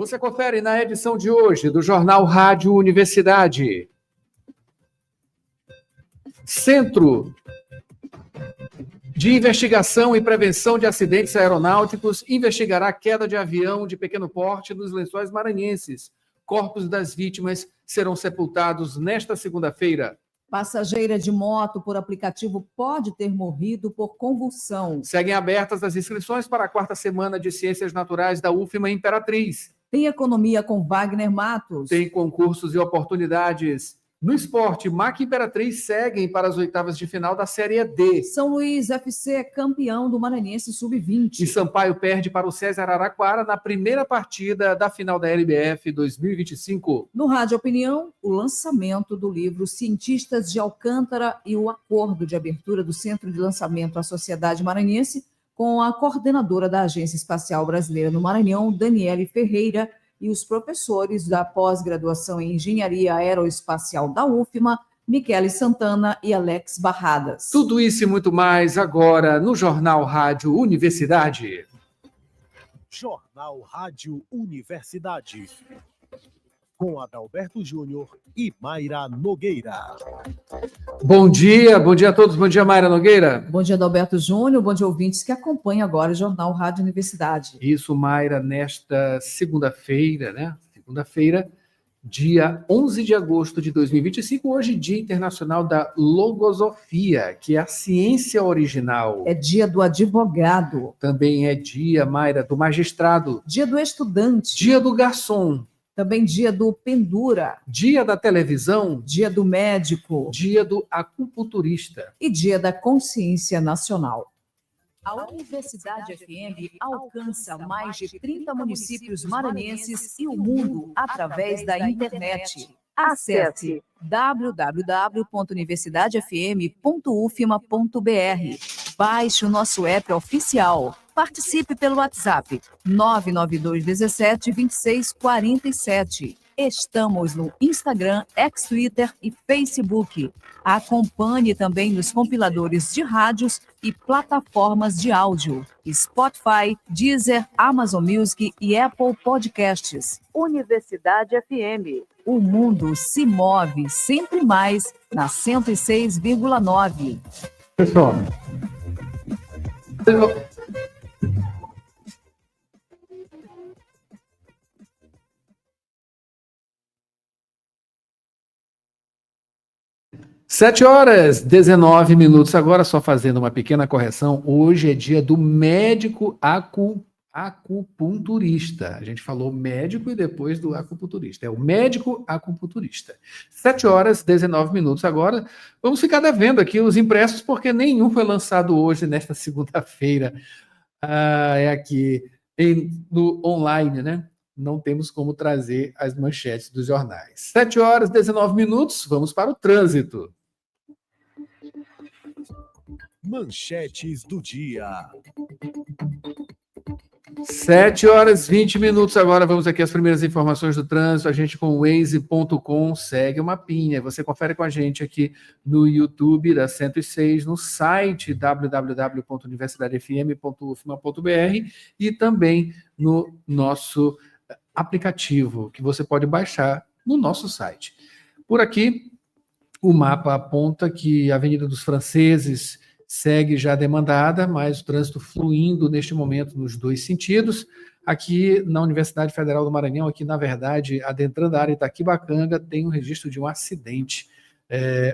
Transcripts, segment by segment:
Você confere na edição de hoje do Jornal Rádio Universidade. Centro de Investigação e Prevenção de Acidentes Aeronáuticos investigará a queda de avião de pequeno porte nos Lençóis Maranhenses. Corpos das vítimas serão sepultados nesta segunda-feira. Passageira de moto por aplicativo pode ter morrido por convulsão. Seguem abertas as inscrições para a 4ª Semana de Ciências Naturais da UFMA Imperatriz. Tem economia com Wagner Matos. Tem concursos e oportunidades. No esporte, MAC Imperatriz seguem para as oitavas de final da Série D. São Luís FC é campeão do Maranhense Sub-20. E Sampaio perde para o César Araraquara na primeira partida da final da LBF 2025. No Rádio Opinião, o lançamento do livro Cientistas de Alcântara e o acordo de abertura do Centro de Lançamento à Sociedade Maranhense com a coordenadora da Agência Espacial Brasileira no Maranhão, Daniele Ferreira, e os professores da pós-graduação em Engenharia Aeroespacial da UFMA, Michele Santana e Alex Barradas. Tudo isso e muito mais agora no Jornal Rádio Universidade. Jornal Rádio Universidade. Com Adalberto Júnior e Mayra Nogueira. Bom dia a todos. Bom dia, Mayra Nogueira. Bom dia, Adalberto Júnior. Bom dia, ouvintes que acompanham agora o Jornal Rádio Universidade. Isso, Mayra, nesta segunda-feira, né? Segunda-feira, dia 11 de agosto de 2025, hoje Dia Internacional da Logosofia, que é a ciência original. É dia do advogado. Também é dia, Mayra, do magistrado. Dia do estudante. Dia do garçom. Também dia do pendura. Dia da televisão. Dia do médico. Dia do acupunturista. E dia da consciência nacional. A Universidade FM alcança mais de 30 municípios maranhenses e o mundo através da internet. Acesse www.universidadefm.ufma.br. Baixe o nosso app oficial. Participe pelo WhatsApp 99217 2647. Estamos no Instagram, X-Twitter e Facebook. Acompanhe também nos compiladores de rádios e plataformas de áudio. Spotify, Deezer, Amazon Music e Apple Podcasts. Universidade FM. O mundo se move sempre mais na 106,9. Pessoal, 7h19 agora, só fazendo uma pequena correção. Hoje é dia do médico acupunturista. A gente falou médico e depois do acupunturista. É o médico acupunturista. 7h19 agora. Vamos ficar devendo aqui os impressos, porque nenhum foi lançado hoje, nesta segunda-feira. É aqui no online, né? Não temos como trazer as manchetes dos jornais. 7h19, vamos para o trânsito. Manchetes do dia. 7h20 agora, vamos aqui às primeiras informações do trânsito. A gente com o Waze.com segue o mapinha. Você confere com a gente aqui no YouTube da 106, no site www.universidadefm.ufma.br e também no nosso aplicativo, que você pode baixar no nosso site. Por aqui, o mapa aponta que a Avenida dos Franceses segue já demandada, mas o trânsito fluindo neste momento nos dois sentidos. Aqui na Universidade Federal do Maranhão, aqui na verdade, adentrando a área Itaquibacanga, tem um registro de um acidente.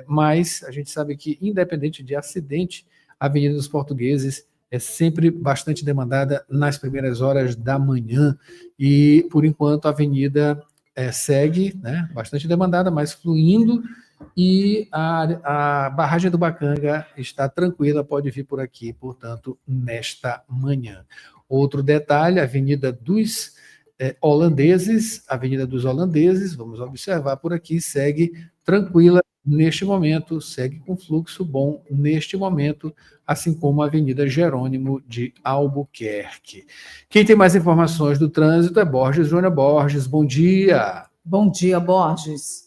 Mas a gente sabe que, independente de acidente, a Avenida dos Portugueses é sempre bastante demandada nas primeiras horas da manhã. E, por enquanto, a avenida segue, né, bastante demandada, mas fluindo. E a barragem do Bacanga está tranquila, pode vir por aqui, portanto, nesta manhã. Outro detalhe, a Avenida dos Holandeses, vamos observar por aqui, segue tranquila neste momento, segue com fluxo bom neste momento, assim como a Avenida Jerônimo de Albuquerque. Quem tem mais informações do trânsito é Borges Júnior. Borges, bom dia. Bom dia, Borges.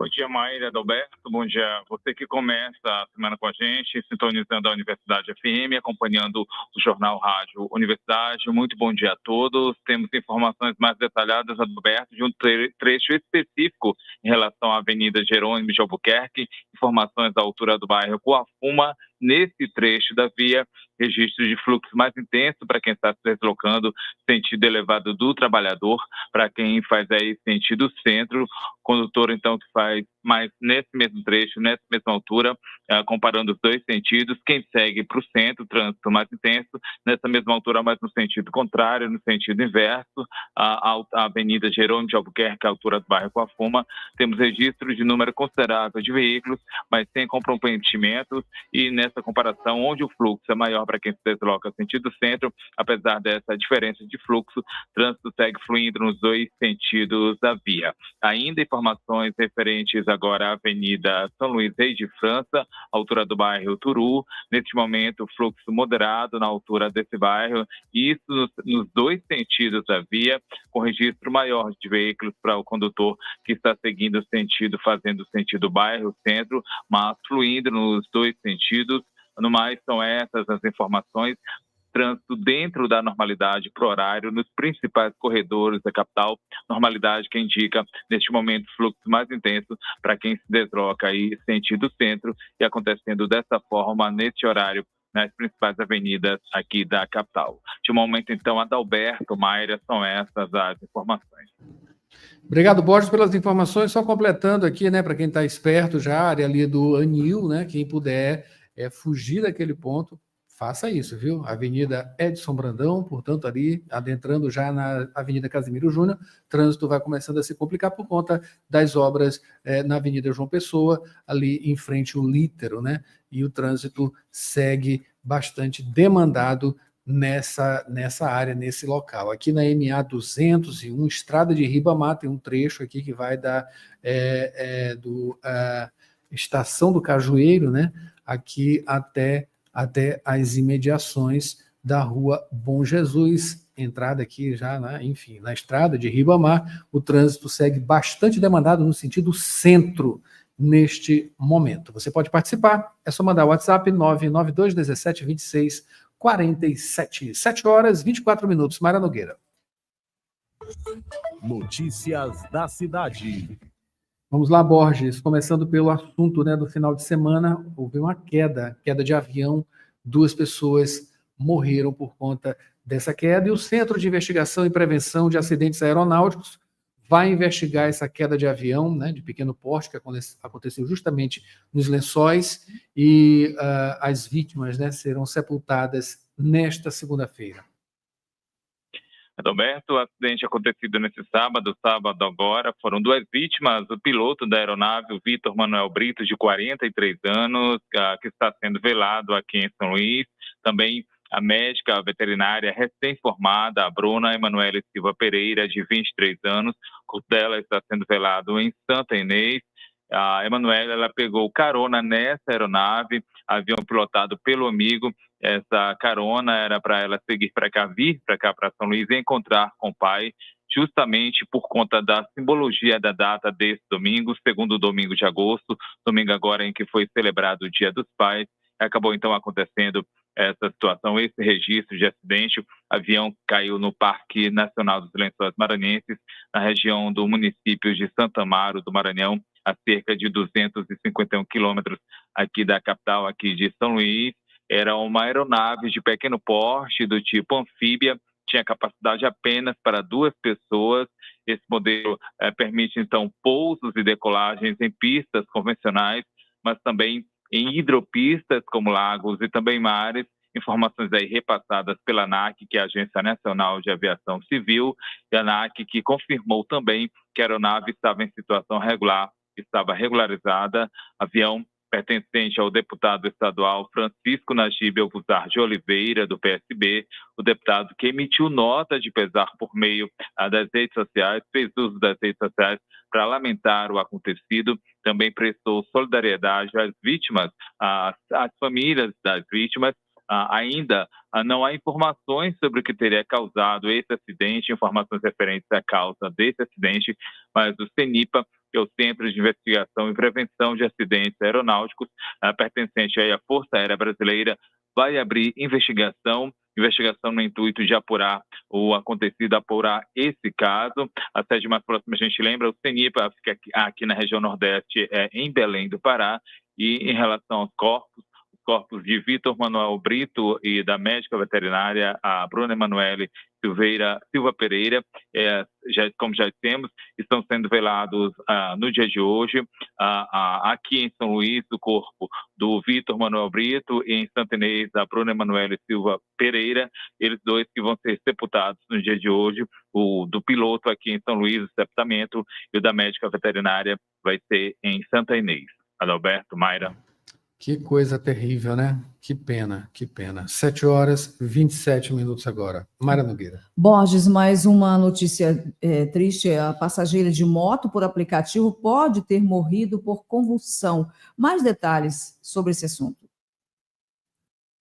Bom dia, Maíra, Adalberto. Bom dia. Você que começa a semana com a gente, sintonizando a Universidade FM, acompanhando o Jornal Rádio Universidade. Muito bom dia a todos. Temos informações mais detalhadas, Adalberto, de um trecho específico em relação à Avenida Jerônimo de Albuquerque. Informações da altura do bairro Coafuma. Nesse trecho da via, registro de fluxo mais intenso para quem está se deslocando, sentido elevado do trabalhador, para quem faz aí sentido centro, condutor então que faz mais nesse mesmo trecho, nessa mesma altura, comparando os dois sentidos, quem segue para o centro, trânsito mais intenso, nessa mesma altura, mas no sentido contrário, no sentido inverso, a Avenida Jerônimo de Albuquerque, a altura do bairro Coafuma, temos registro de número considerável de veículos, mas sem comprometimentos, e nessa comparação, onde o fluxo é maior para quem se desloca sentido centro, apesar dessa diferença de fluxo, trânsito segue fluindo nos dois sentidos da via. Ainda informações referentes agora à Avenida São Luís Rei de França, altura do bairro Turu. Neste momento, fluxo moderado na altura desse bairro, isso nos dois sentidos da via, com registro maior de veículos para o condutor que está seguindo o sentido, fazendo o sentido bairro-centro, mas fluindo nos dois sentidos. No mais, são essas as informações. Trânsito dentro da normalidade para o horário nos principais corredores da capital, normalidade que indica neste momento fluxo mais intenso para quem se desloca aí sentido centro, e acontecendo dessa forma neste horário nas principais avenidas aqui da capital. De momento então, Adalberto, Maíra, são essas as informações. Obrigado, Borges, pelas informações. Só completando aqui, né, para quem está esperto já, a área ali do Anil, né, quem puder fugir daquele ponto, faça isso, viu? Avenida Edson Brandão, portanto, ali, adentrando já na Avenida Casimiro Júnior, trânsito vai começando a se complicar por conta das obras na Avenida João Pessoa, ali em frente ao Lítero, né? E o trânsito segue bastante demandado nessa área, nesse local. Aqui na MA 201, Estrada de Ribamar, tem um trecho aqui que vai da Estação do Cajueiro, né? Aqui até as imediações da Rua Bom Jesus, entrada aqui já, né, enfim, na Estrada de Ribamar, o trânsito segue bastante demandado no sentido centro neste momento. Você pode participar, é só mandar o WhatsApp 992 17 26 47. 7 horas, 24 minutos. Maíra Nogueira. Notícias da cidade. Vamos lá, Borges, começando pelo assunto, né, do final de semana, houve uma queda de avião, 2 pessoas morreram por conta dessa queda, e o Centro de Investigação e Prevenção de Acidentes Aeronáuticos vai investigar essa queda de avião, né, de pequeno porte, que aconteceu justamente nos Lençóis, e as vítimas, né, serão sepultadas nesta segunda-feira. Adalberto, o acidente acontecido nesse sábado agora, foram 2 vítimas, o piloto da aeronave, o Vitor Manuel Brito, de 43 anos, que está sendo velado aqui em São Luís, também a médica veterinária recém-formada, a Bruna Emanuele Silva Pereira, de 23 anos, o corpo dela está sendo velado em Santa Inês. A Emanuele, ela pegou carona nessa aeronave, avião pilotado pelo amigo. Essa carona era para ela seguir para cá, vir para cá, para São Luís, e encontrar com o pai, justamente por conta da simbologia da data desse domingo, segundo domingo de agosto, domingo agora em que foi celebrado o Dia dos Pais. Acabou então acontecendo essa situação, esse registro de acidente. O avião caiu no Parque Nacional dos Lençóis Maranhenses, na região do município de Santa Amaro do Maranhão, a cerca de 251 quilômetros aqui da capital, aqui de São Luís. Era uma aeronave de pequeno porte, do tipo anfíbia, tinha capacidade apenas para 2 pessoas. Esse modelo permite, então, pousos e decolagens em pistas convencionais, mas também em hidropistas, como lagos e também mares. Informações aí repassadas pela ANAC, que é a Agência Nacional de Aviação Civil, e a ANAC que confirmou também que a aeronave estava em situação regular, estava regularizada. Avião pertencente ao deputado estadual Francisco Najib Elbuzar de Oliveira, do PSB, o deputado que emitiu nota de pesar por meio das redes sociais, fez uso das redes sociais para lamentar o acontecido, também prestou solidariedade às vítimas, às famílias das vítimas. ainda não há informações sobre o que teria causado esse acidente, informações referentes à causa desse acidente, mas o CENIPA, que é o Centro de Investigação e Prevenção de Acidentes Aeronáuticos, pertencente aí à Força Aérea Brasileira, vai abrir investigação no intuito de apurar o acontecido, apurar esse caso. A sede mais próxima, a gente lembra, o CENIPA fica aqui na região Nordeste, em Belém do Pará, e em relação aos corpos de Vitor Manuel Brito e da médica veterinária, a Bruna Emanuele Silva Pereira, como já dissemos, estão sendo velados no dia de hoje, aqui em São Luís, o corpo do Vitor Manuel Brito, e em Santa Inês, da Bruna Emanuele Silva Pereira, eles dois que vão ser sepultados no dia de hoje, o do piloto aqui em São Luís, o sepultamento, e o da médica veterinária vai ser em Santa Inês. Adalberto, Mayra. Que coisa terrível, né? Que pena, que pena. 7h27 agora. Mayra Nogueira. Borges, mais uma notícia triste. A passageira de moto por aplicativo pode ter morrido por convulsão. Mais detalhes sobre esse assunto.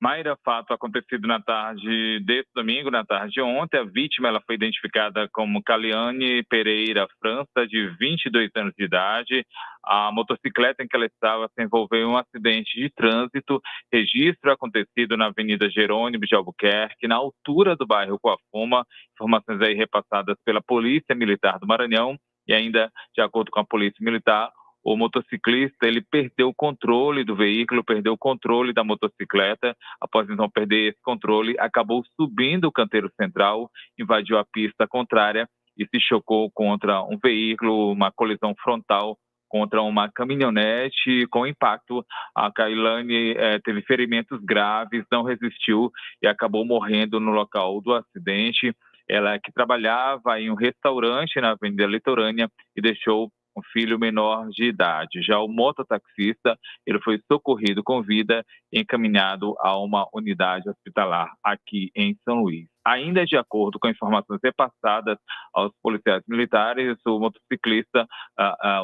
Mayra, fato acontecido na tarde desse domingo, na tarde de ontem. A vítima ela foi identificada como Caliane Pereira França, de 22 anos de idade. A motocicleta em que ela estava se envolveu em um acidente de trânsito. Registro acontecido na Avenida Jerônimo de Albuquerque, na altura do bairro Coafuma. Informações aí repassadas pela Polícia Militar do Maranhão. E ainda, de acordo com a Polícia Militar, o motociclista ele perdeu o controle do veículo, perdeu o controle da motocicleta. Após então perder esse controle, acabou subindo o canteiro central, invadiu a pista contrária e se chocou contra um veículo, uma colisão frontal contra uma caminhonete com impacto. A Kailane teve ferimentos graves, não resistiu e acabou morrendo no local do acidente. Ela que trabalhava em um restaurante na Avenida Litorânea e deixou um filho menor de idade. Já o mototaxista, ele foi socorrido com vida e encaminhado a uma unidade hospitalar aqui em São Luís. Ainda de acordo com informações repassadas aos policiais militares, o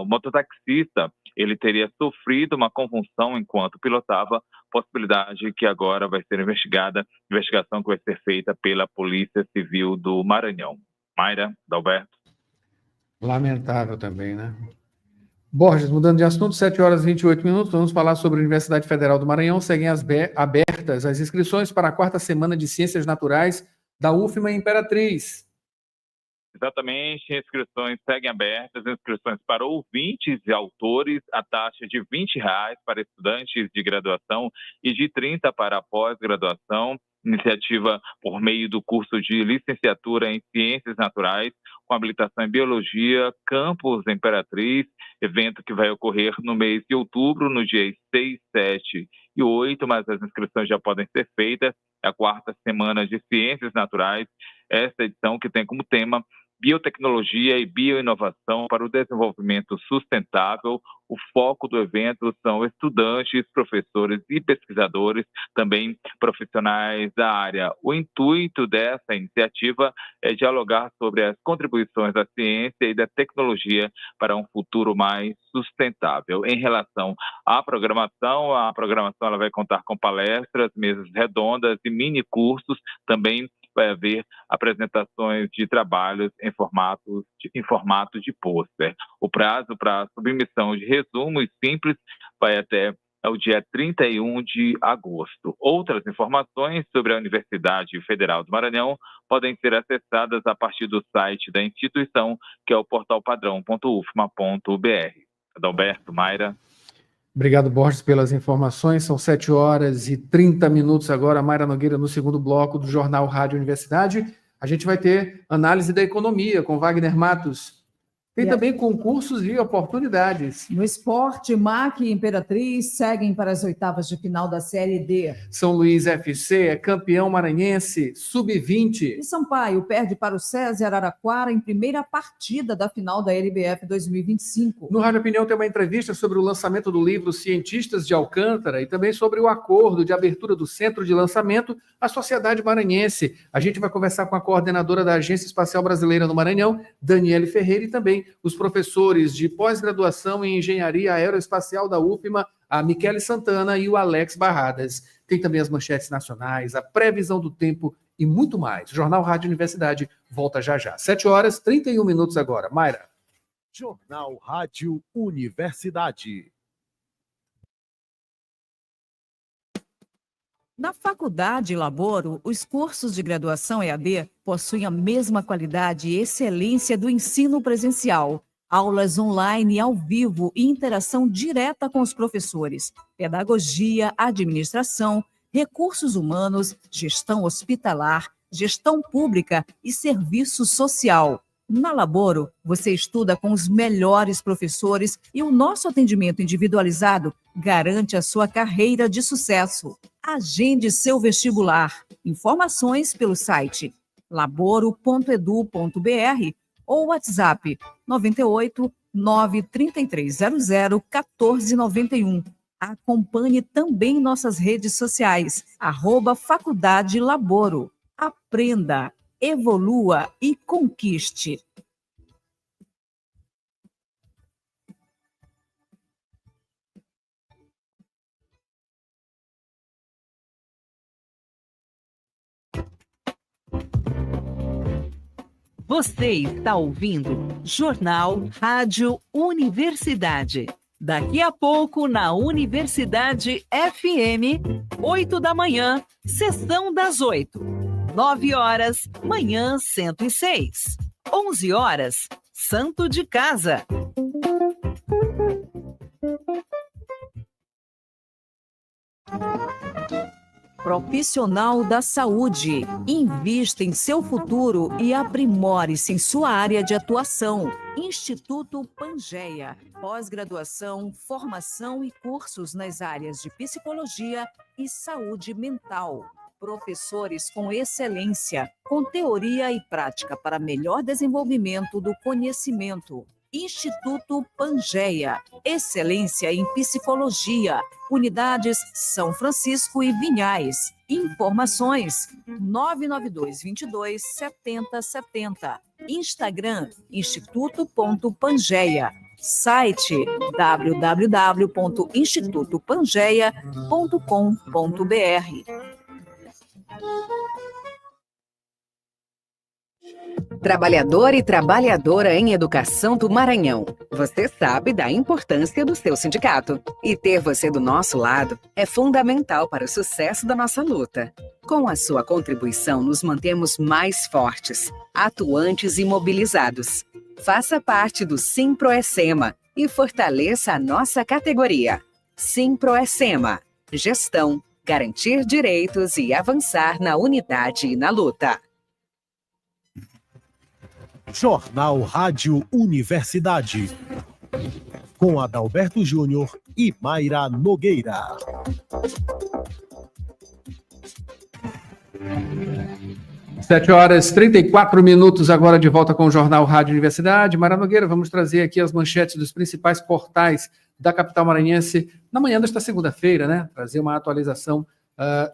mototaxista, ele teria sofrido uma convulsão enquanto pilotava, possibilidade que agora vai ser investigação que vai ser feita pela Polícia Civil do Maranhão. Mayra, Adalberto. Lamentável também, né? Borges, mudando de assunto, 7h28, vamos falar sobre a Universidade Federal do Maranhão. Seguem abertas as inscrições para a 4ª Semana de Ciências Naturais da UFMA Imperatriz. Exatamente, inscrições seguem abertas, inscrições para ouvintes e autores, a taxa de R$20 para estudantes de graduação e de R$30 para pós-graduação. Iniciativa por meio do curso de licenciatura em Ciências Naturais, com habilitação em Biologia, Campus Imperatriz, evento que vai ocorrer no mês de outubro, no dia 6, 7 e 8, mas as inscrições já podem ser feitas. É a 4ª Semana de Ciências Naturais, esta edição que tem como tema Biotecnologia e Bioinovação para o Desenvolvimento Sustentável. O foco do evento são estudantes, professores e pesquisadores, também profissionais da área. O intuito dessa iniciativa é dialogar sobre as contribuições da ciência e da tecnologia para um futuro mais sustentável. Em relação à programação ela vai contar com palestras, mesas redondas e mini cursos. Também vai haver apresentações de trabalhos em formato de pôster. O prazo para submissão de resumos simples vai até o dia 31 de agosto. Outras informações sobre a Universidade Federal do Maranhão podem ser acessadas a partir do site da instituição, que é o portalpadrão.ufma.br. Adalberto, Mayra. Obrigado, Borges, pelas informações. São 7h30 agora. Mayra Nogueira no segundo bloco do Jornal Rádio Universidade. A gente vai ter análise da economia com Wagner Matos. Tem também concursos e oportunidades. No esporte, MAC e Imperatriz seguem para as oitavas de final da Série D. São Luís FC é campeão maranhense, sub-20. E Sampaio perde para o César Araraquara em primeira partida da final da LBF 2025. No Rádio Opinião tem uma entrevista sobre o lançamento do livro Cientistas de Alcântara e também sobre o acordo de abertura do centro de lançamento à Sociedade Maranhense. A gente vai conversar com a coordenadora da Agência Espacial Brasileira no Maranhão, Daniele Ferreira, e também os professores de pós-graduação em Engenharia Aeroespacial da UFMA, a Michele Santana e o Alex Barradas. Tem também as manchetes nacionais, a previsão do tempo e muito mais. O Jornal Rádio Universidade volta já já. 7h31 agora. Mayra. Jornal Rádio Universidade. Na Faculdade Laboro, os cursos de graduação EAD possuem a mesma qualidade e excelência do ensino presencial. Aulas online ao vivo e interação direta com os professores. Pedagogia, administração, recursos humanos, gestão hospitalar, gestão pública e serviço social. Na Laboro, você estuda com os melhores professores e o nosso atendimento individualizado garante a sua carreira de sucesso. Agende seu vestibular. Informações pelo site laboro.edu.br ou WhatsApp 98 93300 1491. Acompanhe também nossas redes sociais, @Faculdade Laboro. Aprenda, evolua e conquiste. Você está ouvindo Jornal Rádio Universidade. Daqui a pouco, na Universidade FM, 8 da manhã, sessão das 8. 9 horas, manhã 106. 11 horas, Santo de Casa. Profissional da saúde. Invista em seu futuro e aprimore-se em sua área de atuação. Instituto Pangeia. Pós-graduação, formação e cursos nas áreas de psicologia e saúde mental. Professores com excelência, com teoria e prática para melhor desenvolvimento do conhecimento. Instituto Pangeia. Excelência em psicologia. Unidades São Francisco e Vinhais. Informações 992 22 70 70. Instagram instituto.pangeia. Site www.institutopangeia.com.br. Trabalhador e trabalhadora em educação do Maranhão, você sabe da importância do seu sindicato. E ter você do nosso lado é fundamental para o sucesso da nossa luta. Com a sua contribuição, nos mantemos mais fortes, atuantes e mobilizados. Faça parte do Simproecema e fortaleça a nossa categoria. Simproecema. Gestão, garantir direitos e avançar na unidade e na luta. Jornal Rádio Universidade. Com Adalberto Júnior e Mayra Nogueira. 7h34 agora de volta com o Jornal Rádio Universidade. Mayra Nogueira, vamos trazer aqui as manchetes dos principais portais da capital maranhense na manhã desta segunda-feira, né? Trazer uma atualização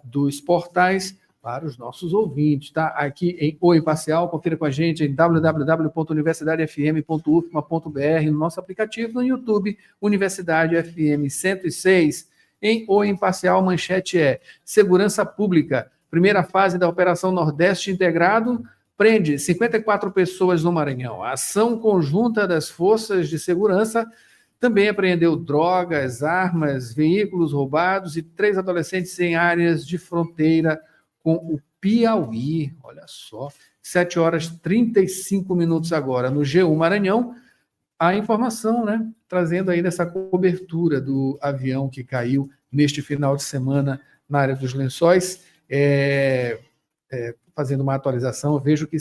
dos portais para os nossos ouvintes, tá? Aqui em O Imparcial, confira com a gente em www.universidadefm.ufma.br, no nosso aplicativo, no YouTube, Universidade FM 106. Em O Imparcial, manchete é: Segurança Pública, primeira fase da Operação Nordeste Integrado, prende 54 pessoas no Maranhão. A ação conjunta das forças de segurança também apreendeu drogas, armas, veículos roubados e 3 adolescentes em áreas de fronteira com o Piauí. Olha só, 7h35 agora. No G1 Maranhão, a informação, né? Trazendo aí dessa cobertura do avião que caiu neste final de semana na área dos Lençóis. Fazendo uma atualização, eu vejo o que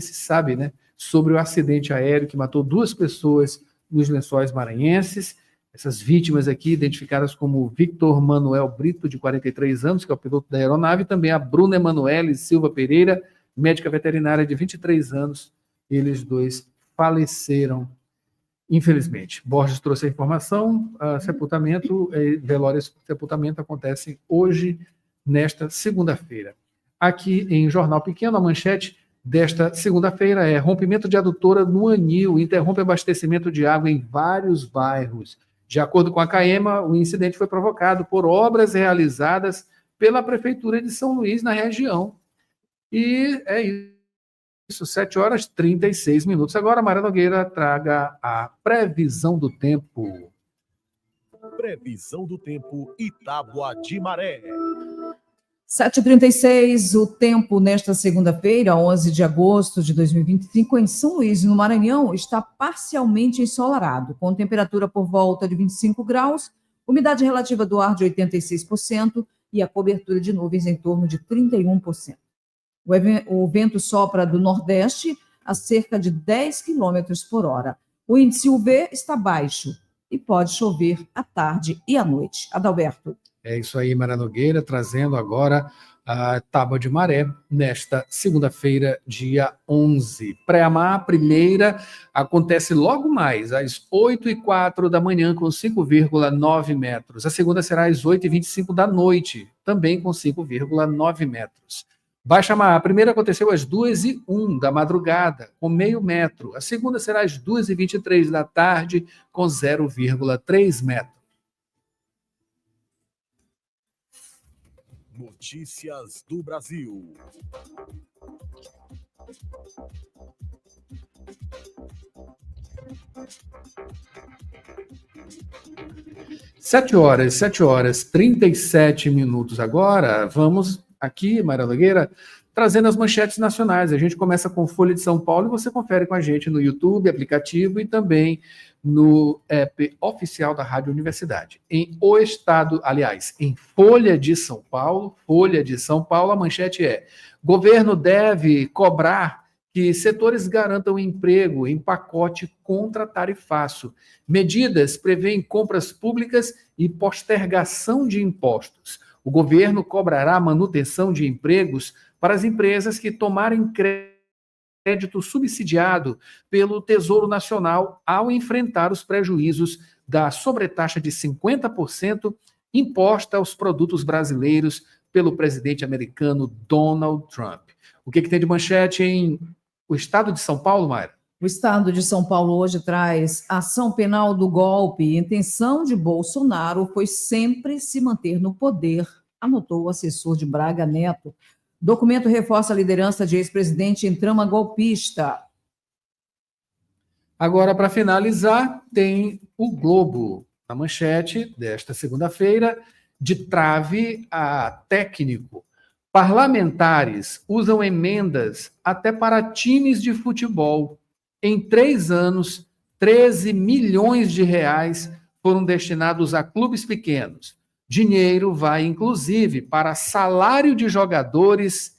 se sabe, né? Sobre o acidente aéreo que matou 2 pessoas nos Lençóis maranhenses. Essas vítimas aqui, identificadas como Victor Manuel Brito, de 43 anos, que é o piloto da aeronave, e também a Bruna Emanuele Silva Pereira, médica veterinária de 23 anos. Eles 2 faleceram, infelizmente. Borges trouxe a informação, velório e sepultamento acontecem hoje, nesta segunda-feira. Aqui em Jornal Pequeno, a manchete desta segunda-feira é: rompimento de adutora no Anil interrompe abastecimento de água em vários bairros. De acordo com a CAEMA, o incidente foi provocado por obras realizadas pela Prefeitura de São Luís, na região. E é isso, 7h36. Agora, Mayra Nogueira traga a previsão do tempo. Previsão do tempo e tábua de maré. 7h36, o tempo nesta segunda-feira, 11 de agosto de 2025, em São Luís, no Maranhão, está parcialmente ensolarado, com temperatura por volta de 25 graus, umidade relativa do ar de 86% e a cobertura de nuvens em torno de 31%. O vento sopra do nordeste a cerca de 10 km por hora. O índice UV está baixo e pode chover à tarde e à noite. Adalberto. É isso aí, Mayra Nogueira, trazendo agora a tábua de maré nesta segunda-feira, dia 11. Pré-amar, a primeira, acontece logo mais, às 8h04 da manhã, com 5,9 metros. A segunda será às 8h25 da noite, também com 5,9 metros. Baixa-mar, a primeira aconteceu às 2h01 da madrugada, com meio metro. A segunda será às 2h23 da tarde, com 0,3 metros. Notícias do Brasil. 7h37 agora. Vamos aqui, Mayra Nogueira, trazendo as manchetes nacionais. A gente começa com Folha de São Paulo e você confere com a gente no YouTube, aplicativo e também no app oficial da Rádio Universidade. Em Folha de São Paulo, a manchete é: governo deve cobrar que setores garantam emprego em pacote contra tarifaço. Medidas prevêem compras públicas e postergação de impostos. O governo cobrará manutenção de empregos para as empresas que tomarem crédito subsidiado pelo Tesouro Nacional ao enfrentar os prejuízos da sobretaxa de 50% imposta aos produtos brasileiros pelo presidente americano Donald Trump. O que tem de manchete em o Estado de São Paulo, Mayra? O Estado de São Paulo hoje traz ação penal do golpe. Intenção de Bolsonaro foi sempre se manter no poder, anotou o assessor de Braga Neto. Documento reforça a liderança de ex-presidente em trama golpista. Agora, para finalizar, tem o Globo. Na manchete desta segunda-feira, de trave a técnico. Parlamentares usam emendas até para times de futebol. Em 3 anos, 13 milhões de reais foram destinados a clubes pequenos. Dinheiro vai, inclusive, para salário de jogadores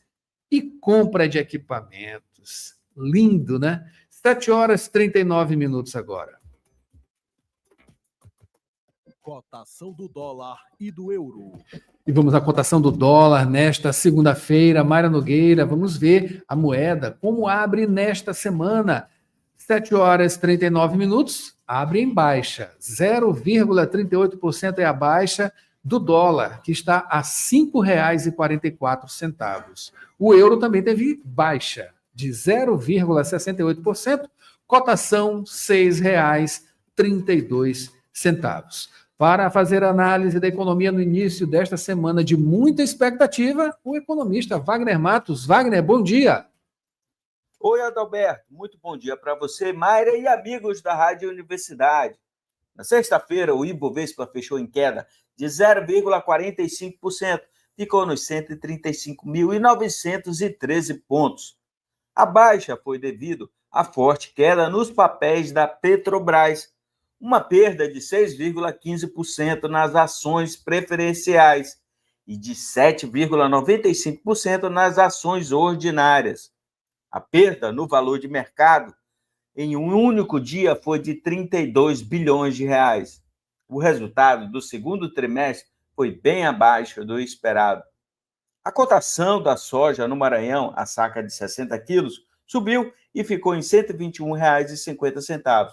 e compra de equipamentos. Lindo, né? 7h39 agora. Cotação do dólar e do euro. E vamos à cotação do dólar nesta segunda-feira. Mayra Nogueira, vamos ver a moeda, como abre nesta semana. 7h39, abre em baixa. 0,38% é a baixa do dólar, que está a R$ 5,44. O euro também teve baixa, de 0,68%, cotação R$ 6,32. Para fazer análise da economia no início desta semana de muita expectativa, o economista Wagner Matos. Wagner, bom dia. Oi, Adalberto. Muito bom dia para você, Mayra, e amigos da Rádio Universidade. Na sexta-feira, o Ibovespa fechou em queda de 0,45%, ficou nos 135.913 pontos. A baixa foi devido à forte queda nos papéis da Petrobras, uma perda de 6,15% nas ações preferenciais e de 7,95% nas ações ordinárias. A perda no valor de mercado em um único dia foi de 32 bilhões de reais. O resultado do segundo trimestre foi bem abaixo do esperado. A cotação da soja no Maranhão, a saca de 60 quilos, subiu e ficou em R$ 121,50.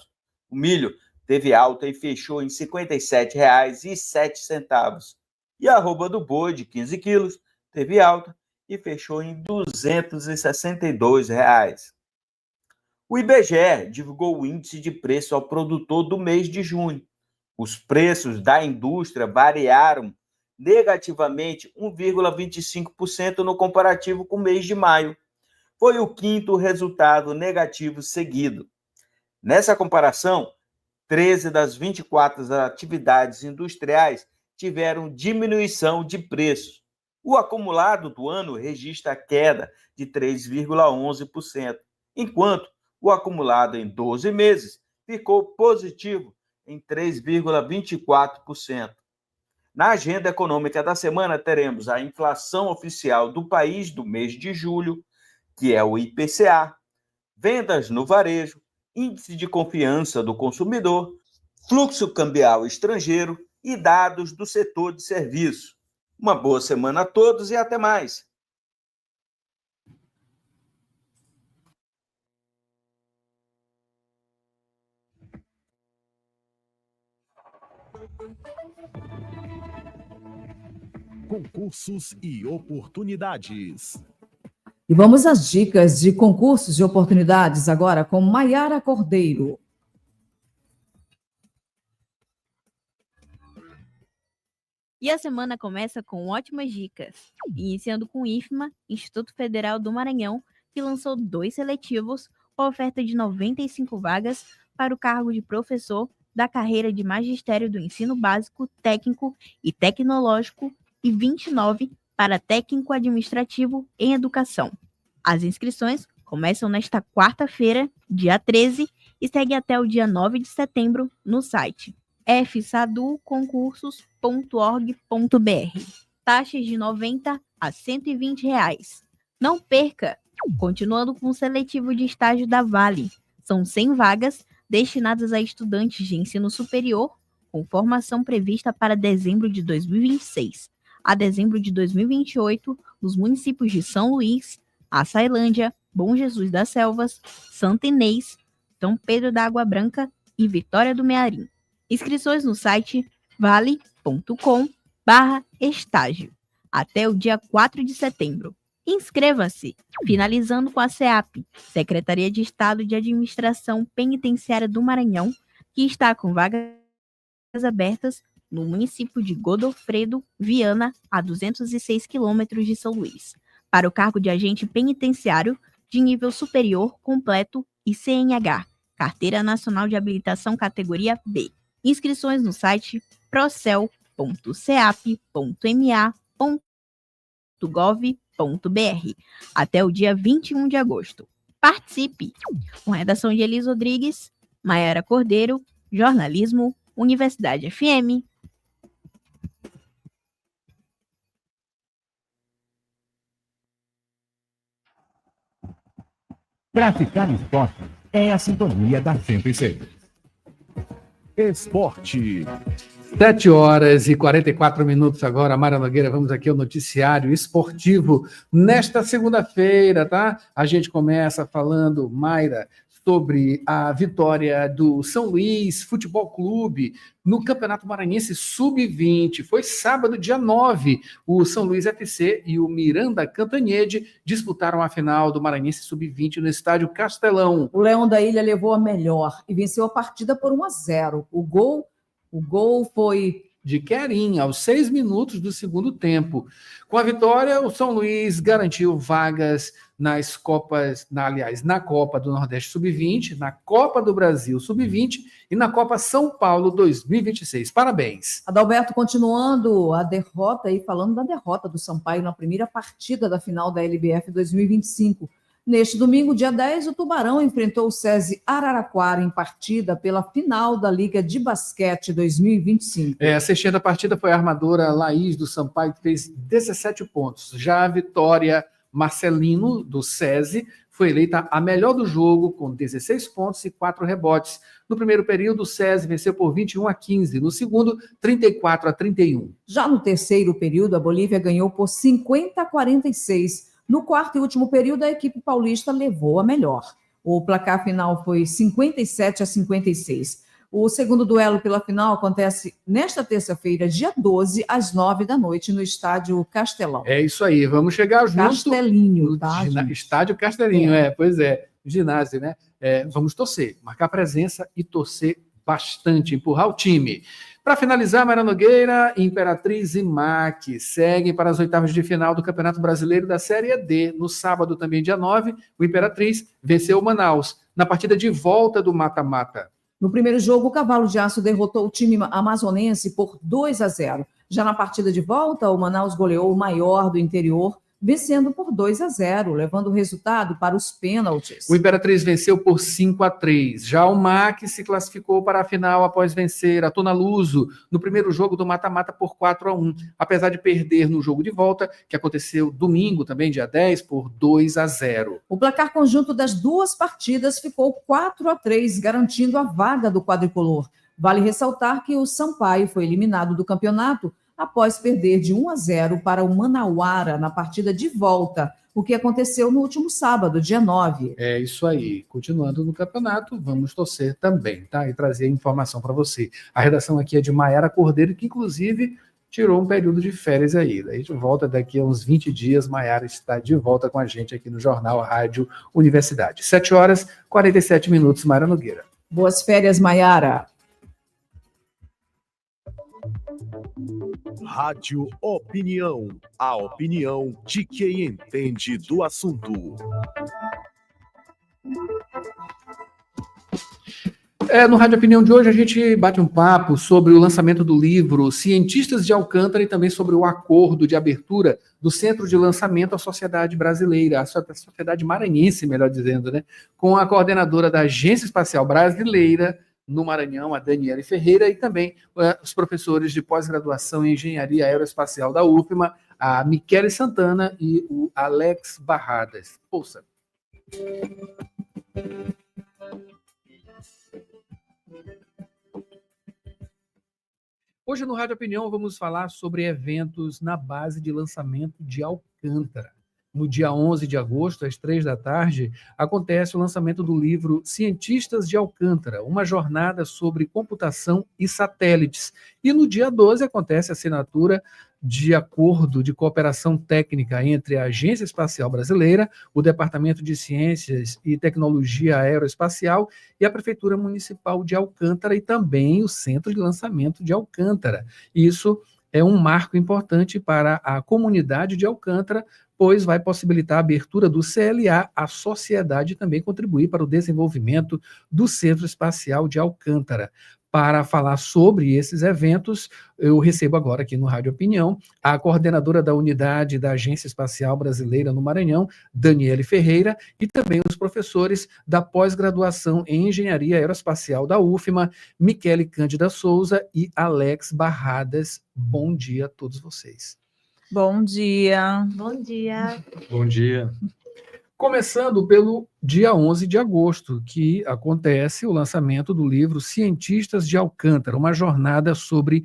O milho teve alta e fechou em R$ 57,07. E a arroba do boi, de 15 quilos, teve alta e fechou em R$ 262. O IBGE divulgou o índice de preço ao produtor do mês de junho. Os preços da indústria variaram negativamente 1,25% no comparativo com o mês de maio. Foi o quinto resultado negativo seguido. Nessa comparação, 13 das 24 atividades industriais tiveram diminuição de preços. O acumulado do ano registra queda de 3,11%, enquanto o acumulado em 12 meses ficou positivo em 3,24%. Na agenda econômica da semana, teremos a inflação oficial do país do mês de julho, que é o IPCA, vendas no varejo, índice de confiança do consumidor, fluxo cambial estrangeiro e dados do setor de serviços. Uma boa semana a todos e até mais. Concursos e oportunidades. E vamos às dicas de concursos e oportunidades agora com Maiara Cordeiro. E a semana começa com ótimas dicas, iniciando com o IFMA, Instituto Federal do Maranhão, que lançou 2 seletivos com oferta de 95 vagas para o cargo de professor da carreira de magistério do ensino básico, técnico e tecnológico e 29 para técnico administrativo em educação. As inscrições começam nesta quarta-feira, dia 13, e seguem até o dia 9 de setembro no site fsaduconcursos.org.br. Taxas de R$ 90 a R$ 120. Não perca! Continuando com o seletivo de estágio da Vale. São 100 vagas destinadas a estudantes de ensino superior com formação prevista para dezembro de 2026 a dezembro de 2028 nos municípios de São Luís, Açailândia, Bom Jesus das Selvas, Santa Inês, São Pedro da Água Branca e Vitória do Mearim. Inscrições no site vale.com/estágio até o dia 4 de setembro. Inscreva-se! Finalizando com a SEAP, Secretaria de Estado de Administração Penitenciária do Maranhão, que está com vagas abertas no município de Godofredo, Viana, a 206 quilômetros de São Luís, para o cargo de agente penitenciário de nível superior completo e CNH, Carteira Nacional de Habilitação categoria B. Inscrições no site procel.ceap.ma.gov.br até o dia 21 de agosto. Participe! Com redação de Elis Rodrigues, Maiara Cordeiro, Jornalismo, Universidade FM. Praticar esporte é a sintonia da 106. Esporte. 7h44 agora, Mara Nogueira, vamos aqui ao noticiário esportivo. Nesta segunda-feira, tá? A gente começa falando, Mayra, sobre a vitória do São Luís Futebol Clube no Campeonato Maranhense Sub-20. Foi sábado, dia 9. O São Luís FC e o Miranda Cantanhede disputaram a final do Maranhense Sub-20 no estádio Castelão. O Leão da Ilha levou a melhor e venceu a partida por 1-0. O gol foi de Querim, aos 6 minutos do segundo tempo. Com a vitória, o São Luís garantiu vagas nas Copas, na Copa do Nordeste Sub-20, na Copa do Brasil Sub-20 e na Copa São Paulo 2026. Parabéns. Adalberto, continuando a derrota e falando da derrota do Sampaio na primeira partida da final da LBF 2025. Neste domingo, dia 10, o Tubarão enfrentou o SESI Araraquara em partida pela final da Liga de Basquete 2025. A cestinha da partida foi a armadora Laís do Sampaio, que fez 17 pontos. Já a Vitória Marcelino, do SESI, foi eleita a melhor do jogo, com 16 pontos e 4 rebotes. No primeiro período, o SESI venceu por 21-15. No segundo, 34-31. Já no terceiro período, a Bolívia ganhou por 50-46. No quarto e último período, a equipe paulista levou a melhor. O placar final foi 57-56. O segundo duelo pela final acontece nesta terça-feira, dia 12, às 9 da noite, no estádio Castelão. É isso aí, vamos chegar junto. Castelinho, tá? Estádio Castelinho, pois é, ginásio, né? Vamos torcer, marcar presença e torcer bastante, empurrar o time. Para finalizar, Mayra Nogueira, Imperatriz e MAC seguem para as oitavas de final do Campeonato Brasileiro da Série D. No sábado, também dia 9, o Imperatriz venceu o Manaus, na partida de volta do mata-mata. No primeiro jogo, o Cavalo de Aço derrotou o time amazonense por 2-0. Já na partida de volta, o Manaus goleou o maior do interior, vencendo por 2-0, levando o resultado para os pênaltis. O Imperatriz venceu por 5-3. Já o MAC se classificou para a final após vencer a Tonaluso no primeiro jogo do mata-mata por 4-1, apesar de perder no jogo de volta, que aconteceu domingo, também dia 10, por 2-0. O placar conjunto das duas partidas ficou 4-3, garantindo a vaga do quadricolor. Vale ressaltar que o Sampaio foi eliminado do campeonato após perder de 1-0 para o Manauara na partida de volta, o que aconteceu no último sábado, dia 9. É isso aí. Continuando no campeonato, vamos torcer também, tá? E trazer informação para você. A redação aqui é de Maiara Cordeiro, que inclusive tirou um período de férias aí. Daí a gente volta daqui a uns 20 dias. Maiara está de volta com a gente aqui no Jornal Rádio Universidade. 7h47, Mayra Nogueira. Boas férias, Maiara. Rádio Opinião, a opinião de quem entende do assunto. No Rádio Opinião de hoje a gente bate um papo sobre o lançamento do livro Cientistas de Alcântara e também sobre o acordo de abertura do Centro de Lançamento à Sociedade Brasileira, a Sociedade Maranhense, melhor dizendo, né? Com a coordenadora da Agência Espacial Brasileira no Maranhão, a Daniele Ferreira, e também os professores de pós-graduação em Engenharia Aeroespacial da UFMA, a Michele Santana e o Alex Barradas. Ouça. Hoje no Rádio Opinião vamos falar sobre eventos na base de lançamento de Alcântara. No dia 11 de agosto, às 15h, acontece o lançamento do livro Cientistas de Alcântara, uma jornada sobre computação e satélites. E no dia 12 acontece a assinatura de acordo de cooperação técnica entre a Agência Espacial Brasileira, o Departamento de Ciências e Tecnologia Aeroespacial e a Prefeitura Municipal de Alcântara e também o Centro de Lançamento de Alcântara. Isso é um marco importante para a comunidade de Alcântara, pois vai possibilitar a abertura do CLA à sociedade e também contribuir para o desenvolvimento do Centro Espacial de Alcântara. Para falar sobre esses eventos, eu recebo agora aqui no Rádio Opinião a coordenadora da unidade da Agência Espacial Brasileira no Maranhão, Daniele Ferreira, e também os professores da pós-graduação em Engenharia Aeroespacial da UFMA, Michele Cândida Souza e Alex Barradas. Bom dia a todos vocês. Bom dia. Bom dia. Bom dia. Começando pelo dia 11 de agosto, que acontece o lançamento do livro Cientistas de Alcântara, uma jornada sobre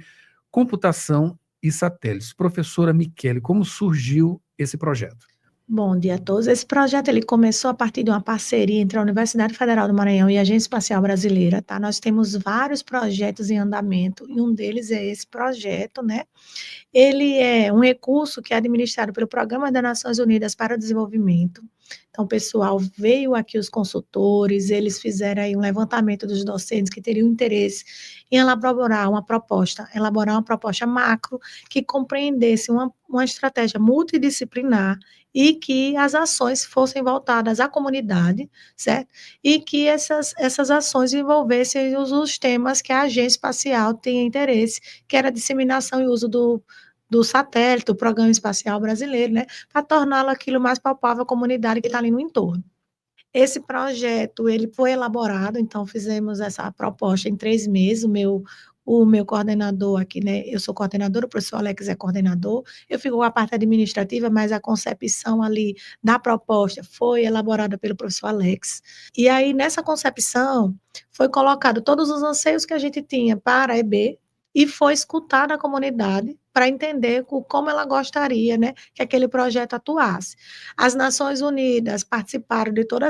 computação e satélites. Professora Michele, como surgiu esse projeto? Bom dia a todos. Esse projeto ele começou a partir de uma parceria entre a Universidade Federal do Maranhão e a Agência Espacial Brasileira, tá? Nós temos vários projetos em andamento e um deles é esse projeto, né? Ele é um recurso que é administrado pelo Programa das Nações Unidas para o Desenvolvimento. Então, pessoal, veio aqui os consultores, eles fizeram aí um levantamento dos docentes que teriam interesse em elaborar uma proposta macro que compreendesse uma estratégia multidisciplinar e que as ações fossem voltadas à comunidade, certo? E que essas ações envolvessem os temas que a Agência Espacial tem interesse, que era a disseminação e uso do satélite, do Programa Espacial Brasileiro, né, para torná-lo aquilo mais palpável à comunidade que está ali no entorno. Esse projeto, ele foi elaborado, então fizemos essa proposta em 3 meses, o meu coordenador aqui, né, eu sou coordenadora, o professor Alex é coordenador, eu fico com a parte administrativa, mas a concepção ali da proposta foi elaborada pelo professor Alex. E aí, nessa concepção, foi colocado todos os anseios que a gente tinha para a EB, e foi escutada a comunidade para entender como ela gostaria, né, que aquele projeto atuasse. As Nações Unidas participaram de toda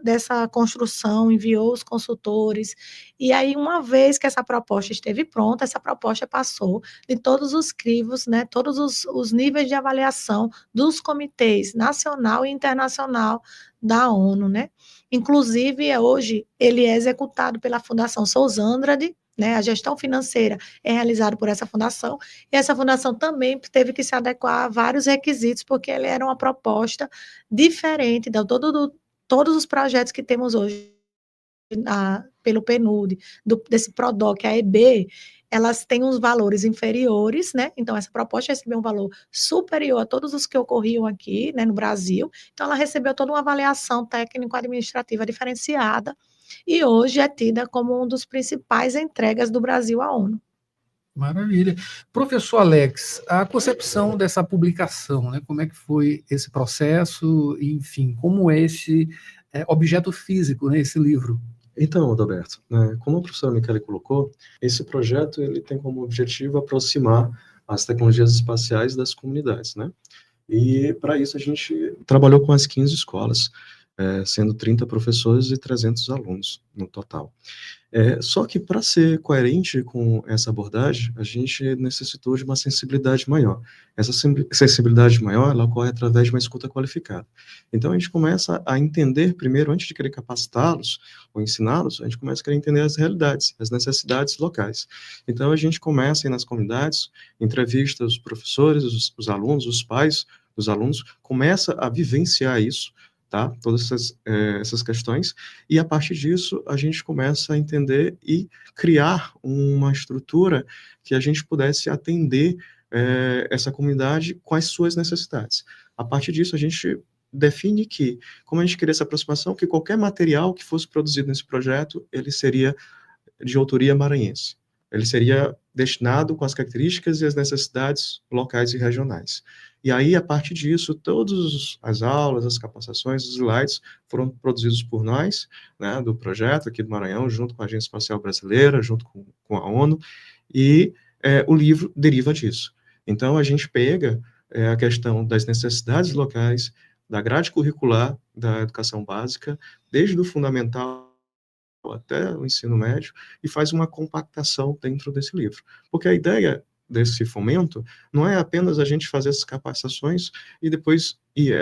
dessa construção, enviou os consultores, e aí uma vez que essa proposta esteve pronta, essa proposta passou de todos os crivos, né, todos os níveis de avaliação dos comitês nacional e internacional da ONU, né? Inclusive, hoje, ele é executado pela Fundação Souza Andrade, né? A gestão financeira é realizada por essa fundação, e essa fundação também teve que se adequar a vários requisitos, porque ele era uma proposta diferente de todos os projetos que temos hoje pelo PNUD, desse PRODOC, a EB, elas têm uns valores inferiores, né? Então, essa proposta recebeu um valor superior a todos os que ocorriam aqui, né, no Brasil. Então, ela recebeu toda uma avaliação técnico-administrativa diferenciada e hoje é tida como um dos principais entregas do Brasil à ONU. Maravilha. Professor Alex, a concepção dessa publicação, né? Como é que foi esse processo? Enfim, como é esse objeto físico, né, esse livro? Então, Adalberto, como a professora Michele colocou, esse projeto ele tem como objetivo aproximar as tecnologias espaciais das comunidades, né? E para isso a gente trabalhou com as 15 escolas, sendo 30 professores e 300 alunos no total. Só que para ser coerente com essa abordagem, a gente necessitou de uma sensibilidade maior. Essa sensibilidade maior, ela ocorre através de uma escuta qualificada. Então, a gente começa a entender, primeiro, antes de querer capacitá-los ou ensiná-los, a gente começa a querer entender as realidades, as necessidades locais. Então, a gente começa aí nas comunidades, entrevista os professores, os alunos, os pais dos alunos, começa a vivenciar isso, tá? Todas essas questões, e a partir disso a gente começa a entender e criar uma estrutura que a gente pudesse atender essa comunidade com as suas necessidades. A partir disso a gente define que, como a gente queria essa aproximação, que qualquer material que fosse produzido nesse projeto, ele seria de autoria maranhense. Ele seria destinado com as características e as necessidades locais e regionais. E aí, a partir disso, todas as aulas, as capacitações, os slides foram produzidos por nós, né, do projeto aqui do Maranhão, junto com a Agência Espacial Brasileira, junto com a ONU, e o livro deriva disso. Então, a gente pega a questão das necessidades locais, da grade curricular da educação básica, desde o fundamental até o ensino médio, e faz uma compactação dentro desse livro. Porque a ideia desse fomento não é apenas a gente fazer essas capacitações e depois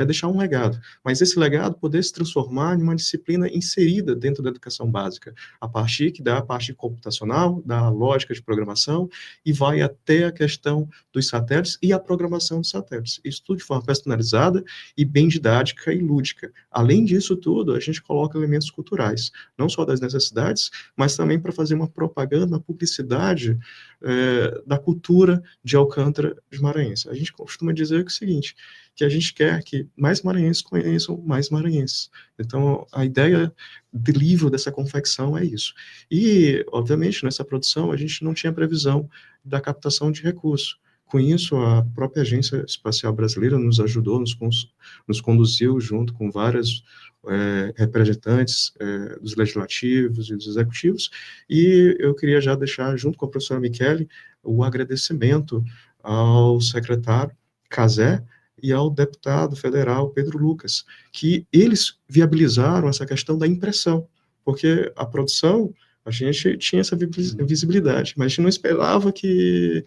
deixar um legado, mas esse legado poder se transformar em uma disciplina inserida dentro da educação básica, a partir da parte computacional, da lógica de programação, e vai até a questão dos satélites e a programação dos satélites. Isso tudo de forma personalizada e bem didática e lúdica. Além disso tudo, a gente coloca elementos culturais, não só das necessidades, mas também para fazer uma propaganda, uma publicidade da cultura de Alcântara de Maranhense. A gente costuma dizer o seguinte, que a gente quer que mais maranhenses conheçam mais maranhenses. Então, a ideia do livro, dessa confecção, é isso. E, obviamente, nessa produção, a gente não tinha previsão da captação de recursos. Com isso, a própria Agência Espacial Brasileira nos ajudou, nos conduziu junto com vários representantes dos legislativos e dos executivos, e eu queria já deixar, junto com a professora Michele, o agradecimento ao secretário Cazé e ao deputado federal Pedro Lucas, que eles viabilizaram essa questão da impressão, porque a produção, a gente tinha essa visibilidade, mas a gente não esperava que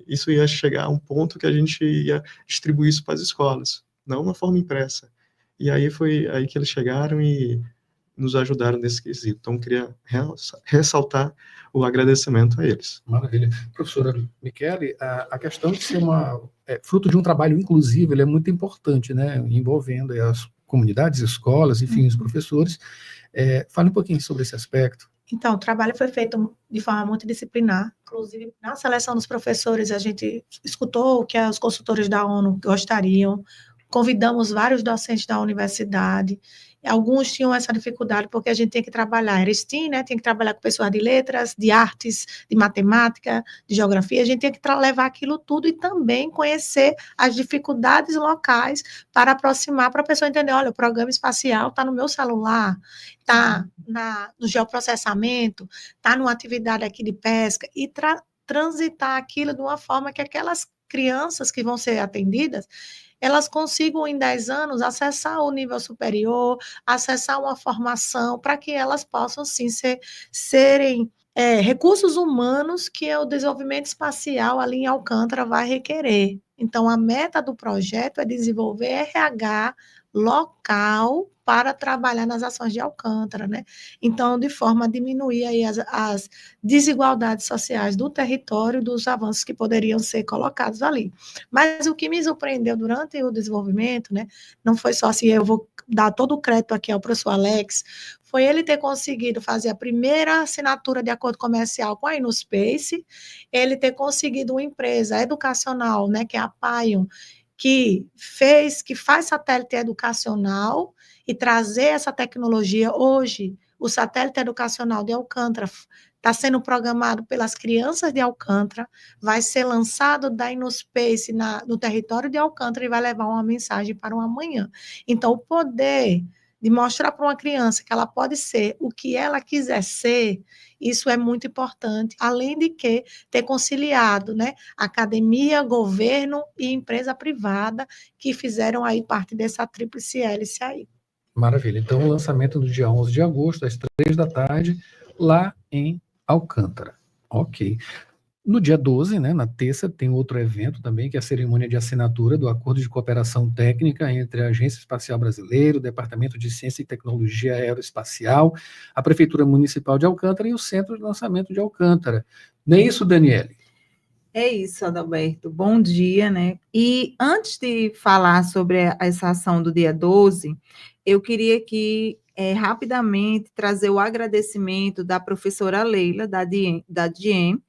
isso ia chegar a um ponto que a gente ia distribuir isso para as escolas, não na forma impressa. E aí foi aí que eles chegaram e nos ajudaram nesse quesito. Então, eu queria ressaltar o agradecimento a eles. Maravilha. Professora Michele, a questão de ser fruto de um trabalho inclusivo, ele é muito importante, né, envolvendo as comunidades, escolas, enfim, os professores. Fale um pouquinho sobre esse aspecto. Então, o trabalho foi feito de forma multidisciplinar, inclusive na seleção dos professores, a gente escutou o que os consultores da ONU gostariam, convidamos vários docentes da universidade, alguns tinham essa dificuldade porque a gente tem que trabalhar, era STEAM, né, tem que trabalhar com pessoas de letras, de artes, de matemática, de geografia, a gente tem que levar aquilo tudo e também conhecer as dificuldades locais para aproximar, para a pessoa entender, olha, o programa espacial está no meu celular, está no geoprocessamento, está numa atividade aqui de pesca, e transitar aquilo de uma forma que aquelas crianças que vão ser atendidas, elas consigam, em 10 anos, acessar o nível superior, acessar uma formação, para que elas possam, sim, serem recursos humanos que o desenvolvimento espacial ali em Alcântara vai requerer. Então, a meta do projeto é desenvolver RH local para trabalhar nas ações de Alcântara, né? Então, de forma a diminuir aí as desigualdades sociais do território, dos avanços que poderiam ser colocados ali. Mas o que me surpreendeu durante o desenvolvimento, né, não foi só assim, eu vou dar todo o crédito aqui ao professor Alex, foi ele ter conseguido fazer a primeira assinatura de acordo comercial com a InnoSpace, ele ter conseguido uma empresa educacional, né, que é a Paion, que faz satélite educacional e trazer essa tecnologia. Hoje, o satélite educacional de Alcântara está sendo programado pelas crianças de Alcântara, vai ser lançado da InnoSpace no território de Alcântara e vai levar uma mensagem para o amanhã. Então, o poder de mostrar para uma criança que ela pode ser o que ela quiser ser, isso é muito importante, além de que ter conciliado, né, academia, governo e empresa privada que fizeram aí parte dessa tríplice hélice aí. Maravilha. Então, o lançamento no dia 11 de agosto, às 3 da tarde, lá em Alcântara. Ok. No dia 12, né, na terça, tem outro evento também, que é a cerimônia de assinatura do Acordo de Cooperação Técnica entre a Agência Espacial Brasileira, o Departamento de Ciência e Tecnologia Aeroespacial, a Prefeitura Municipal de Alcântara e o Centro de Lançamento de Alcântara. Não é isso, Daniele? É isso, Adalberto. Bom dia, né? E antes de falar sobre essa ação do dia 12, eu queria aqui rapidamente trazer o agradecimento da professora Leila, da DIEM,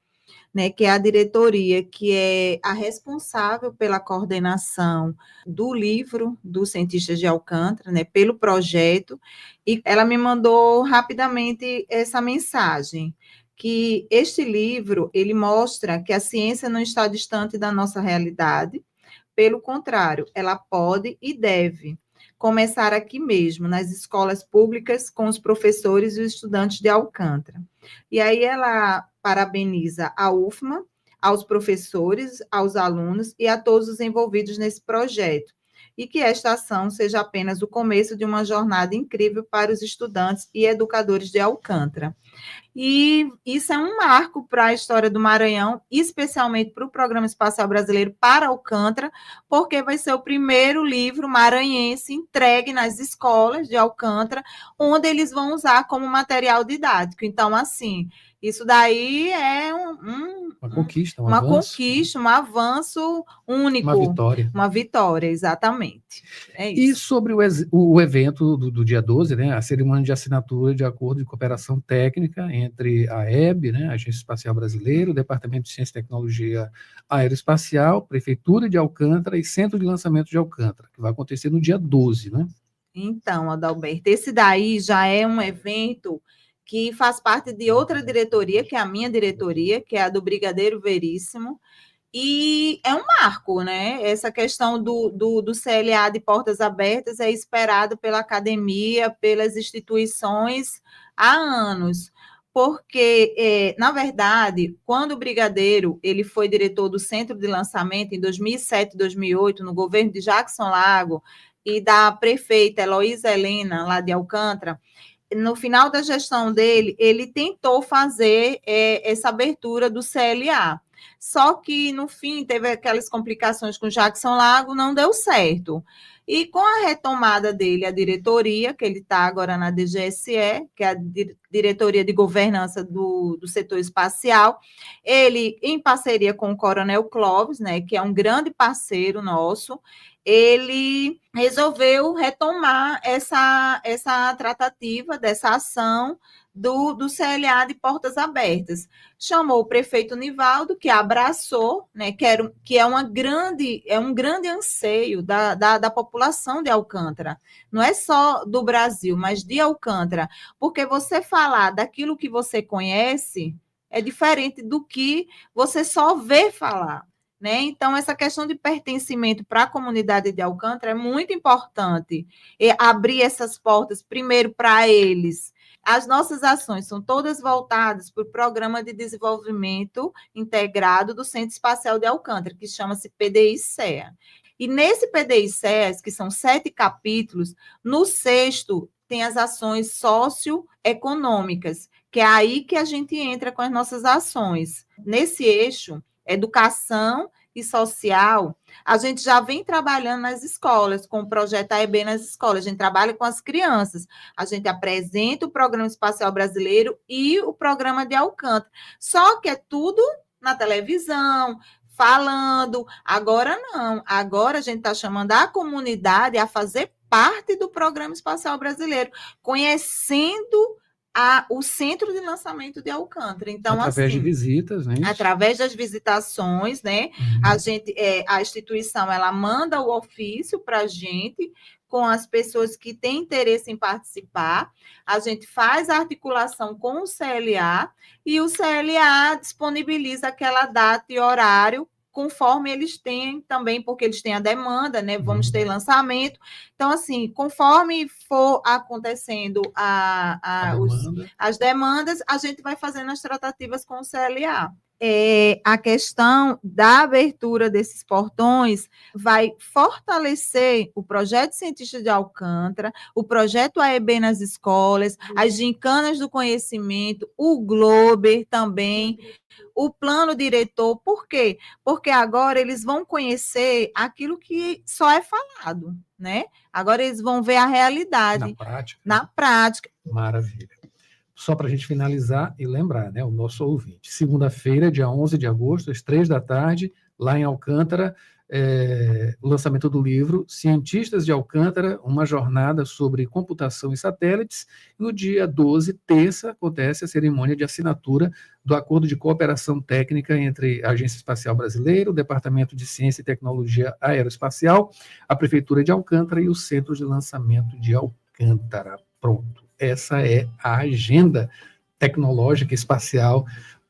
né, que é a diretoria que é a responsável pela coordenação do livro dos cientistas de Alcântara, né, pelo projeto, e ela me mandou rapidamente essa mensagem, que este livro, ele mostra que a ciência não está distante da nossa realidade, pelo contrário, ela pode e deve começar aqui mesmo, nas escolas públicas, com os professores e os estudantes de Alcântara. E aí ela parabeniza a UFMA, aos professores, aos alunos e a todos os envolvidos nesse projeto, e que esta ação seja apenas o começo de uma jornada incrível para os estudantes e educadores de Alcântara. E isso é um marco para a história do Maranhão, especialmente para o Programa Espacial Brasileiro para Alcântara, porque vai ser o primeiro livro maranhense entregue nas escolas de Alcântara, onde eles vão usar como material didático. Então, assim, isso daí é uma conquista, um uma avanço. conquista, um avanço único. Uma vitória. Uma vitória, exatamente. É isso. E sobre o evento do dia 12, né, a cerimônia de assinatura de acordo de cooperação técnica entre a EB, né, a Agência Espacial Brasileira, o Departamento de Ciência e Tecnologia Aeroespacial, Prefeitura de Alcântara e Centro de Lançamento de Alcântara, que vai acontecer no dia 12, né? Então, Adalberto, esse daí já é um evento que faz parte de outra diretoria, que é a minha diretoria, que é a do Brigadeiro Veríssimo, e é um marco, né? Essa questão do CLA de portas abertas é esperada pela academia, pelas instituições há anos, porque, na verdade, quando o Brigadeiro ele foi diretor do Centro de Lançamento em 2007, 2008, no governo de Jackson Lago, e da prefeita Heloísa Helena, lá de Alcântara, no final da gestão dele, ele tentou fazer essa abertura do CLA. Só que, no fim, teve aquelas complicações com Jackson Lago, não deu certo. E com a retomada dele, a diretoria, que ele está agora na DGSE, que é a Diretoria de Governança do Setor Espacial, ele, em parceria com o Coronel Clóvis, né, que é um grande parceiro nosso, ele resolveu retomar essa tratativa, dessa ação do CLA de portas abertas. Chamou o prefeito Nivaldo, que abraçou, né, que é um grande anseio da população de Alcântara. Não é só do Brasil, mas de Alcântara. Porque você falar daquilo que você conhece é diferente do que você só vê falar. Né? Então, essa questão de pertencimento para a comunidade de Alcântara é muito importante. Abrir essas portas, primeiro, para eles As nossas ações são todas voltadas para o Programa de Desenvolvimento Integrado do Centro Espacial de Alcântara, que chama-se PDI-CEA. E nesse PDI-CEA, que são 7 capítulos, no 6º tem as ações socioeconômicas, que é aí que a gente entra com as nossas ações. Nesse eixo, educação e social, a gente já vem trabalhando nas escolas, com o projeto AEB nas escolas, a gente trabalha com as crianças, a gente apresenta o Programa Espacial Brasileiro e o Programa de Alcântara, só que é tudo na televisão, falando, agora não, agora a gente está chamando a comunidade a fazer parte do Programa Espacial Brasileiro, conhecendo o centro de lançamento de Alcântara. Então, através assim, de visitas, né? Através das visitações, né? A instituição ela manda o ofício para a gente com as pessoas que têm interesse em participar. A gente faz a articulação com o CLA e o CLA disponibiliza aquela data e horário conforme eles têm também, porque eles têm a demanda, né? Vamos ter lançamento. Então, assim, conforme for acontecendo as demandas, a gente vai fazendo as tratativas com o CLA. A questão da abertura desses portões vai fortalecer o projeto Cientista de Alcântara, o projeto AEB nas escolas, as gincanas do conhecimento, o Glober também, o plano diretor. Por quê? Porque agora eles vão conhecer aquilo que só é falado, né? Agora eles vão ver a realidade. Na prática. Maravilha. Só para a gente finalizar e lembrar, né, o nosso ouvinte. Segunda-feira, dia 11 de agosto, às 15h, lá em Alcântara, o lançamento do livro Cientistas de Alcântara, uma jornada sobre computação e satélites. No dia 12, terça, acontece a cerimônia de assinatura do Acordo de Cooperação Técnica entre a Agência Espacial Brasileira, o Departamento de Ciência e Tecnologia Aeroespacial, a Prefeitura de Alcântara e o Centro de Lançamento de Alcântara. Pronto. Essa é a agenda tecnológica espacial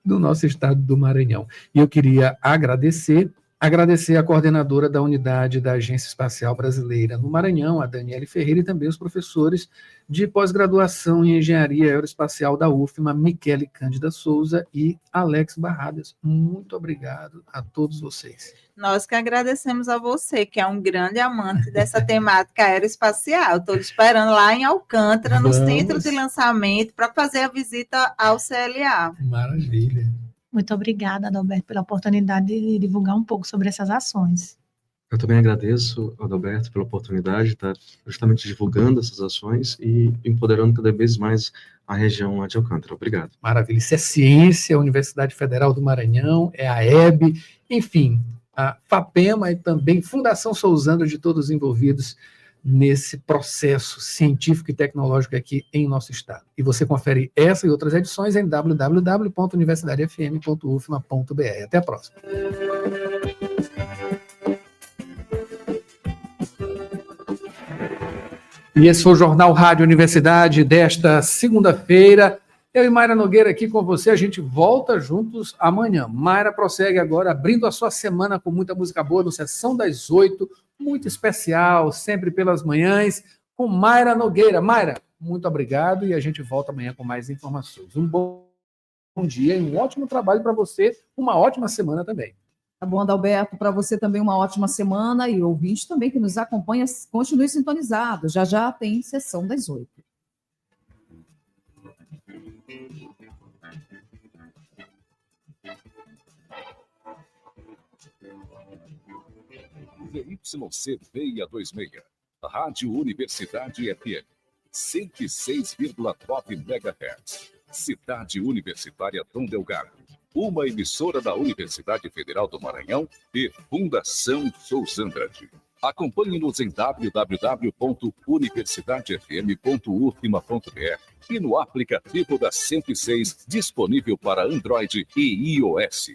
do nosso estado do Maranhão. E eu queria agradecer a coordenadora da unidade da Agência Espacial Brasileira no Maranhão, a Daniele Ferreira, e também os professores de pós-graduação em Engenharia Aeroespacial da UFMA, Michele Cândida Souza e Alex Barradas. Muito obrigado a todos vocês. Nós que agradecemos a você, que é um grande amante dessa temática aeroespacial. Estou esperando lá em Alcântara, no centro de lançamento, para fazer a visita ao CLA. Maravilha. Muito obrigada, Adalberto, pela oportunidade de divulgar um pouco sobre essas ações. Eu também agradeço, Adalberto, pela oportunidade de estar justamente divulgando essas ações e empoderando cada vez mais a região lá de Alcântara. Obrigado. Maravilha. Isso é ciência, a Universidade Federal do Maranhão, é a EB, enfim, a FAPEMA e também Fundação Sousandra, de todos envolvidos nesse processo científico e tecnológico aqui em nosso estado. E você confere essa e outras edições em www.universidadefm.ufma.br. Até a próxima. E esse foi o Jornal Rádio Universidade desta segunda-feira. Eu e Mayra Nogueira aqui com você, a gente volta juntos amanhã. Mayra prossegue agora, abrindo a sua semana com muita música boa, no Sessão das 8, muito especial, sempre pelas manhãs, com Mayra Nogueira. Mayra, muito obrigado e a gente volta amanhã com mais informações. Um bom dia e um ótimo trabalho para você, uma ótima semana também. Tá bom, Adalberto, para você também uma ótima semana e ouvinte também que nos acompanha, continue sintonizado. Já já tem Sessão das 8. ZYC 626, Rádio Universidade FM, 106,9 MHz, Cidade Universitária Dom Delgado, uma emissora da Universidade Federal do Maranhão e Fundação Sousandra. Acompanhe-nos em www.universidadefm.ufma.br e no aplicativo da 106, disponível para Android e iOS.